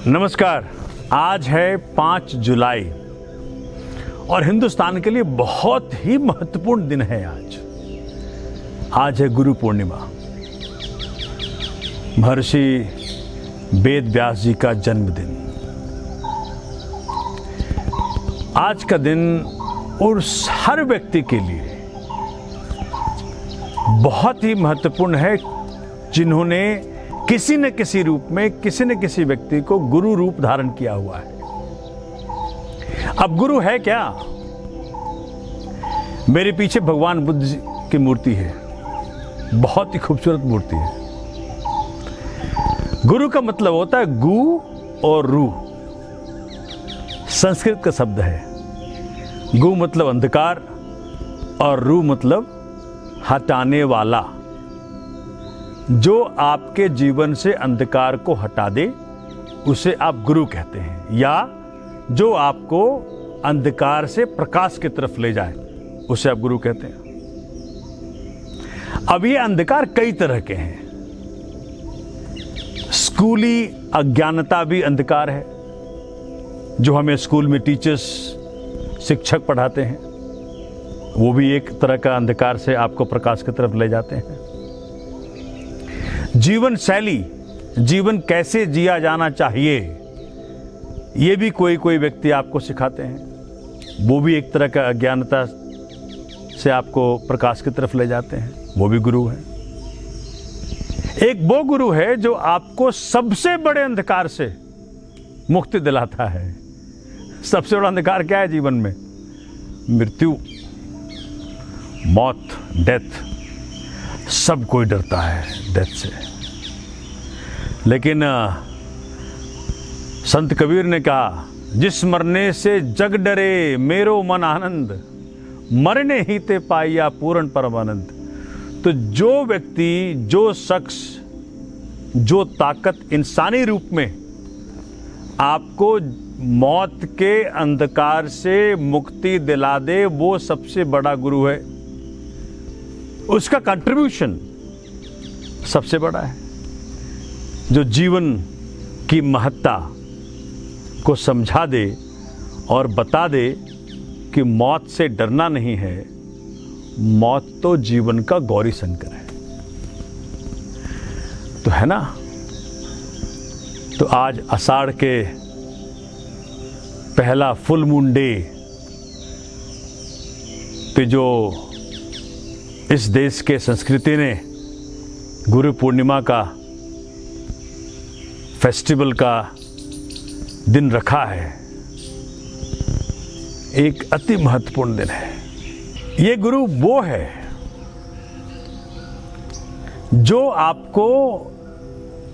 नमस्कार। आज है 5 जुलाई और हिंदुस्तान के लिए बहुत ही महत्वपूर्ण दिन है। आज है गुरु पूर्णिमा। महर्षि वेद व्यास जी का जन्मदिन। आज का दिन उस हर व्यक्ति के लिए बहुत ही महत्वपूर्ण है जिन्होंने किसी न किसी रूप में किसी न किसी व्यक्ति को गुरु रूप धारण किया हुआ है। अब गुरु है क्या? मेरे पीछे भगवान बुद्ध की मूर्ति है, बहुत ही खूबसूरत मूर्ति है। गुरु का मतलब होता है गु और रू, संस्कृत का शब्द है। गु मतलब अंधकार और रू मतलब हटाने वाला। जो आपके जीवन से अंधकार को हटा दे उसे आप गुरु कहते हैं, या जो आपको अंधकार से प्रकाश की तरफ ले जाए उसे आप गुरु कहते हैं। अब ये अंधकार कई तरह के हैं। स्कूली अज्ञानता भी अंधकार है, जो हमें स्कूल में टीचर्स शिक्षक पढ़ाते हैं, वो भी एक तरह का अंधकार से आपको प्रकाश की तरफ ले जाते हैं। जीवन शैली, जीवन कैसे जिया जाना चाहिए, ये भी कोई व्यक्ति आपको सिखाते हैं, वो भी एक तरह का अज्ञानता से आपको प्रकाश की तरफ ले जाते हैं, वो भी गुरु है। एक वो गुरु है जो आपको सबसे बड़े अंधकार से मुक्ति दिलाता है। सबसे बड़ा अंधकार क्या है जीवन में? मृत्यु, मौत, डेथ। सब कोई डरता है डेथ से, लेकिन संत कबीर ने कहा, जिस मरने से जग डरे मेरो मन आनंद, मरने ही ते पाइया पूर्ण परमानंद। तो जो व्यक्ति, जो शख्स, जो ताकत इंसानी रूप में आपको मौत के अंधकार से मुक्ति दिला दे, वो सबसे बड़ा गुरु है। उसका कंट्रीब्यूशन सबसे बड़ा है। जो जीवन की महत्ता को समझा दे और बता दे कि मौत से डरना नहीं है, मौत तो जीवन का गौरी शंकर है, तो है ना। तो आज आषाढ़ के पहला फुल मून डे पे जो इस देश के संस्कृति ने गुरु पूर्णिमा का फेस्टिवल का दिन रखा है, एक अति महत्वपूर्ण दिन है। ये गुरु वो है जो आपको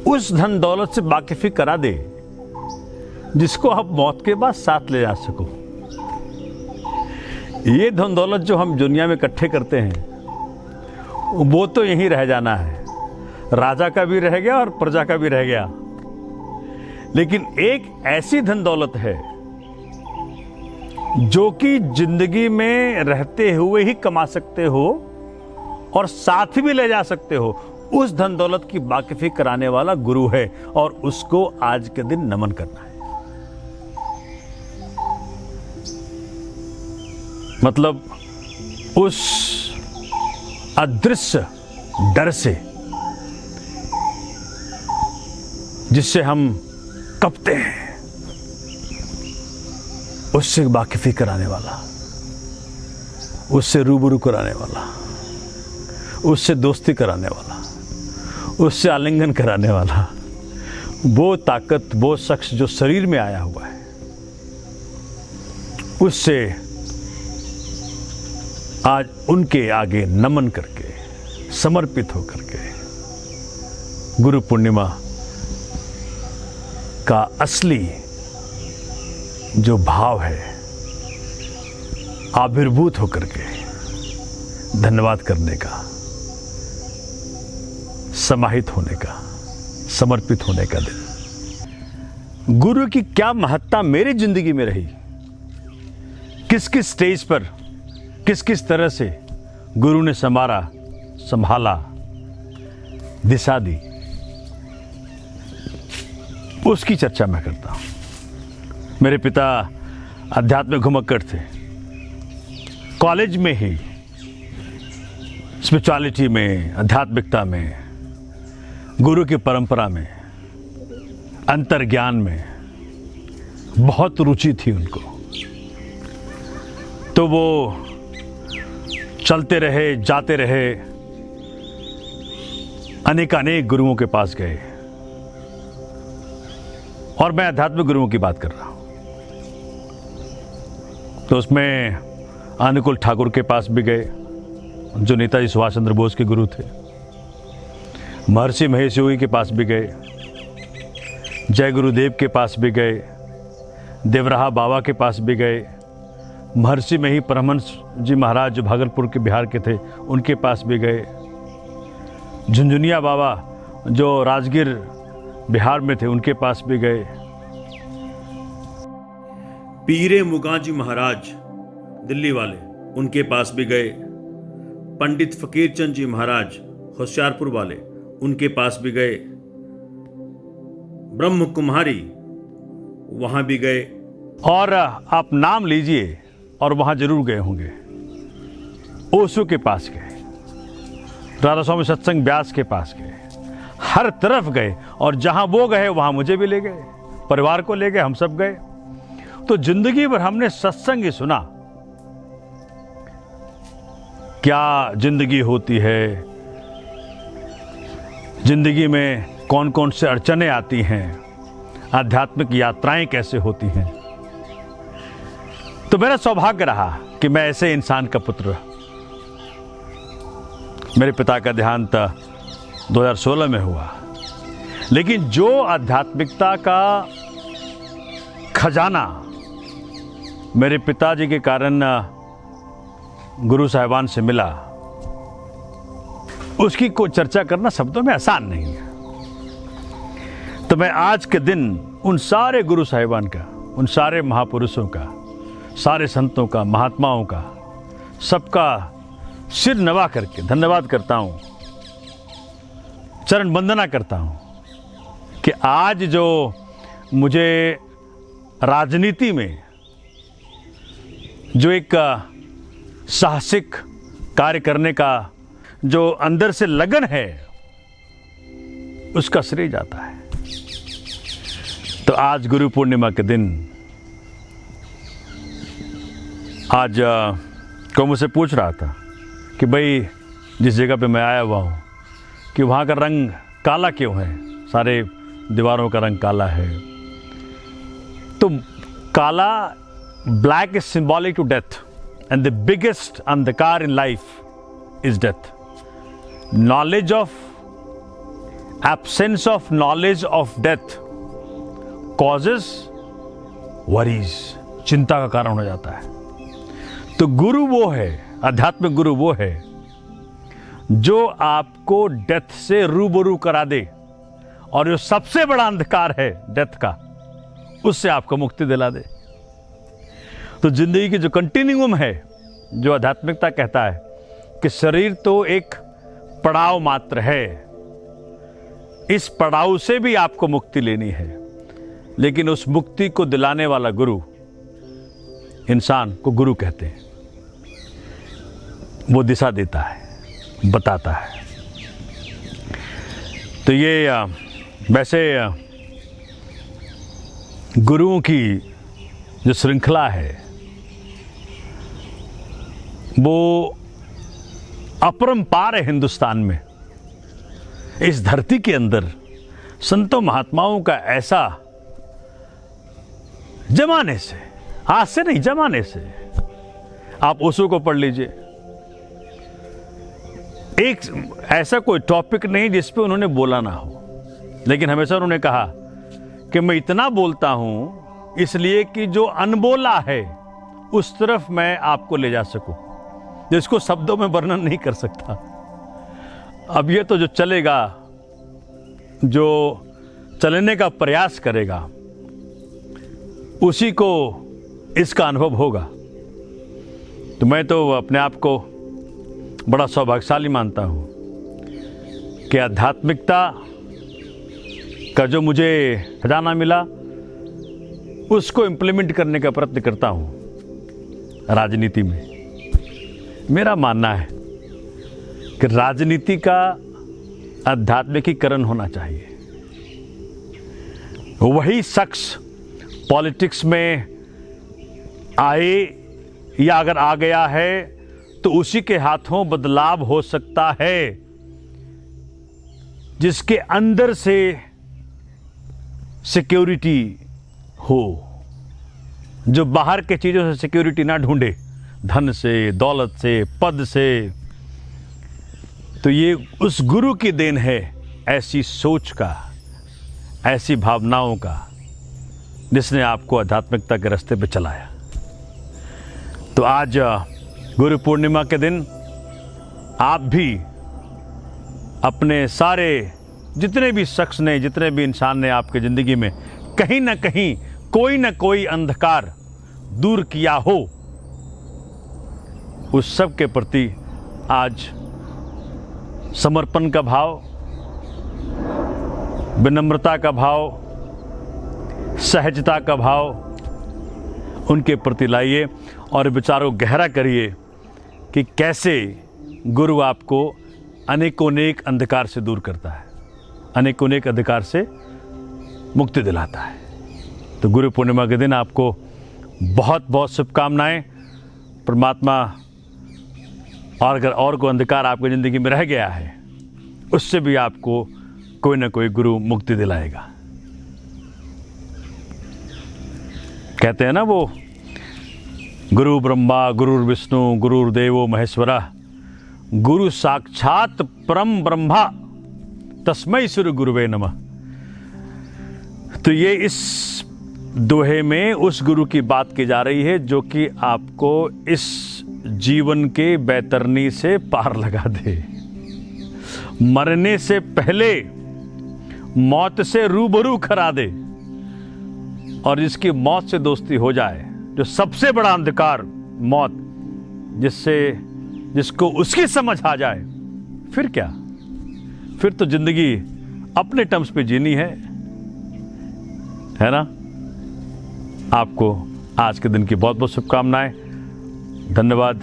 उस धन दौलत से वाकिफी करा दे जिसको आप मौत के बाद साथ ले जा सको। ये धन दौलत जो हम दुनिया में इकट्ठे करते हैं, वो तो यहीं रह जाना है। राजा का भी रह गया और प्रजा का भी रह गया, लेकिन एक ऐसी धन दौलत है जो कि जिंदगी में रहते हुए ही कमा सकते हो और साथ भी ले जा सकते हो। उस धन दौलत की वाकिफी कराने वाला गुरु है, और उसको आज के दिन नमन करना है। मतलब उस अदृश्य डर से जिससे हम कपते हैं, उससे वाकिफी कराने वाला, उससे रूबरू कराने वाला, उससे दोस्ती कराने वाला, उससे आलिंगन कराने वाला, वो ताकत, वो शख्स जो शरीर में आया हुआ है, उससे आज उनके आगे नमन करके, समर्पित होकर के गुरु पूर्णिमा का असली जो भाव है, आविर्भूत होकर के धन्यवाद करने का, समाहित होने का, समर्पित होने का दिन। गुरु की क्या महत्ता मेरी जिंदगी में रही, किस किस स्टेज पर, किस किस तरह से गुरु ने संभाला, दिशा दी, उसकी चर्चा मैं करता हूँ। मेरे पिता अध्यात्म घुमक्कड़ थे। कॉलेज में ही स्पिरिचुअलिटी में, आध्यात्मिकता में, गुरु की परंपरा में, अंतर्ज्ञान में बहुत रुचि थी उनको। तो वो चलते रहे, जाते रहे, अनेक गुरुओं के पास गए। और मैं आध्यात्मिक गुरुओं की बात कर रहा हूं। तो उसमें अनुकूल ठाकुर के पास भी गए, जो नेताजी सुभाष चंद्र बोस के गुरु थे। महर्षि महेश योगी के पास भी गए, जय गुरुदेव के पास भी गए, देवराहा बाबा के पास भी गए, महर्षि में ही परमहंस जी महाराज जो भागलपुर के बिहार के थे उनके पास भी गए, झुंझुनिया बाबा जो राजगीर बिहार में थे उनके पास भी गए, पीरे मुगाजी महाराज दिल्ली वाले उनके पास भी गए, पंडित फकीर चंद जी महाराज होशियारपुर वाले उनके पास भी गए, ब्रह्म कुमारी वहां भी गए। और आप नाम लीजिए और वहां जरूर गए होंगे। ओशो के पास गए, राधा स्वामी सत्संग व्यास के पास गए, हर तरफ गए। और जहां वो गए वहां मुझे भी ले गए, परिवार को ले गए, हम सब गए। तो जिंदगी भर हमने सत्संग ही सुना। क्या जिंदगी होती है, जिंदगी में कौन कौन से अड़चने आती हैं, आध्यात्मिक यात्राएं कैसे होती हैं। तो मेरा सौभाग्य रहा कि मैं ऐसे इंसान का पुत्र। मेरे पिता का देहांत 2016 में हुआ, लेकिन जो आध्यात्मिकता का खजाना मेरे पिताजी के कारण गुरु साहिबान से मिला, उसकी को चर्चा करना शब्दों में आसान नहीं है। तो मैं आज के दिन उन सारे गुरु साहिबान का, उन सारे महापुरुषों का, सारे संतों का, महात्माओं का, सबका सिर नवा करके धन्यवाद करता हूँ, चरण वंदना करता हूँ कि आज जो मुझे राजनीति में जो एक साहसिक कार्य करने का जो अंदर से लगन है, उसका श्रेय जाता है। तो आज गुरु पूर्णिमा के दिन, आज कोई मुझसे पूछ रहा था कि भाई जिस जगह पे मैं आया हुआ हूँ कि वहाँ का रंग काला क्यों है, सारे दीवारों का रंग काला है। तो काला, black is symbolic to death, and the biggest अंधकार in life is death. Knowledge of, absence of knowledge of death causes worries, चिंता का कारण हो जाता है। तो गुरु वो है, आध्यात्मिक गुरु वो है जो आपको डेथ से रूबरू करा दे, और जो सबसे बड़ा अंधकार है डेथ का, उससे आपको मुक्ति दिला दे। तो जिंदगी की जो कंटिन्यूम है, जो आध्यात्मिकता कहता है कि शरीर तो एक पड़ाव मात्र है, इस पड़ाव से भी आपको मुक्ति लेनी है, लेकिन उस मुक्ति को दिलाने वाला गुरु, इंसान को गुरु कहते हैं। वो दिशा देता है, बताता है। तो ये वैसे गुरुओं की जो श्रृंखला है वो अपरंपार है हिंदुस्तान में। इस धरती के अंदर संतों महात्माओं का ऐसा जमाने से, आज से नहीं, जमाने से, आप ओशो को पढ़ लीजिए, एक ऐसा कोई टॉपिक नहीं जिस पे उन्होंने बोला ना हो, लेकिन हमेशा उन्होंने कहा कि मैं इतना बोलता हूं इसलिए कि जो अनबोला है उस तरफ मैं आपको ले जा सकूं, जिसको शब्दों में वर्णन नहीं कर सकता। अब ये तो जो चलेगा, जो चलने का प्रयास करेगा, उसी को इसका अनुभव होगा। तो मैं तो अपने आप को बड़ा सौभाग्यशाली मानता हूं कि आध्यात्मिकता का जो मुझे खजाना मिला उसको इम्प्लीमेंट करने का प्रयत्न करता हूँ राजनीति में। मेरा मानना है कि राजनीति का आध्यात्मिकीकरण होना चाहिए। वही शख्स पॉलिटिक्स में आए या अगर आ गया है तो उसी के हाथों बदलाव हो सकता है जिसके अंदर से सिक्योरिटी हो, जो बाहर के चीज़ों से सिक्योरिटी ना ढूंढे, धन से, दौलत से, पद से। तो ये उस गुरु की देन है, ऐसी सोच का, ऐसी भावनाओं का, जिसने आपको आध्यात्मिकता के रास्ते पे चलाया। तो आज गुरु पूर्णिमा के दिन आप भी अपने सारे जितने भी शख्स ने, जितने भी इंसान ने आपके ज़िंदगी में कहीं ना कहीं कोई ना कोई अंधकार दूर किया हो, उस सब के प्रति आज समर्पण का भाव, विनम्रता का भाव, सहजता का भाव उनके प्रति लाइए और विचारों गहरा करिए कि कैसे गुरु आपको अनेकोनेक अंधकार से दूर करता है, अनेकोनेक अंधकार से मुक्ति दिलाता है। तो गुरु पूर्णिमा के दिन आपको बहुत बहुत शुभकामनाएं। परमात्मा, और अगर और कोई अंधकार आपकी ज़िंदगी में रह गया है उससे भी आपको कोई ना कोई गुरु मुक्ति दिलाएगा। कहते हैं ना वो, गुरु ब्रह्मा गुरु विष्णु गुरुर्देवो महेश्वरा गुरु साक्षात परम ब्रह्मा तस्मै श्री गुरुवे नमः। तो ये इस दोहे में उस गुरु की बात की जा रही है जो कि आपको इस जीवन के बैतरनी से पार लगा दे, मरने से पहले मौत से रूबरू करा दे, और जिसकी मौत से दोस्ती हो जाए, जो सबसे बड़ा अंधकार मौत, जिसको उसकी समझ आ जाए, फिर क्या, फिर तो जिंदगी अपने टर्म्स पे जीनी है ना। आपको आज के दिन की बहुत बहुत शुभकामनाएं। धन्यवाद।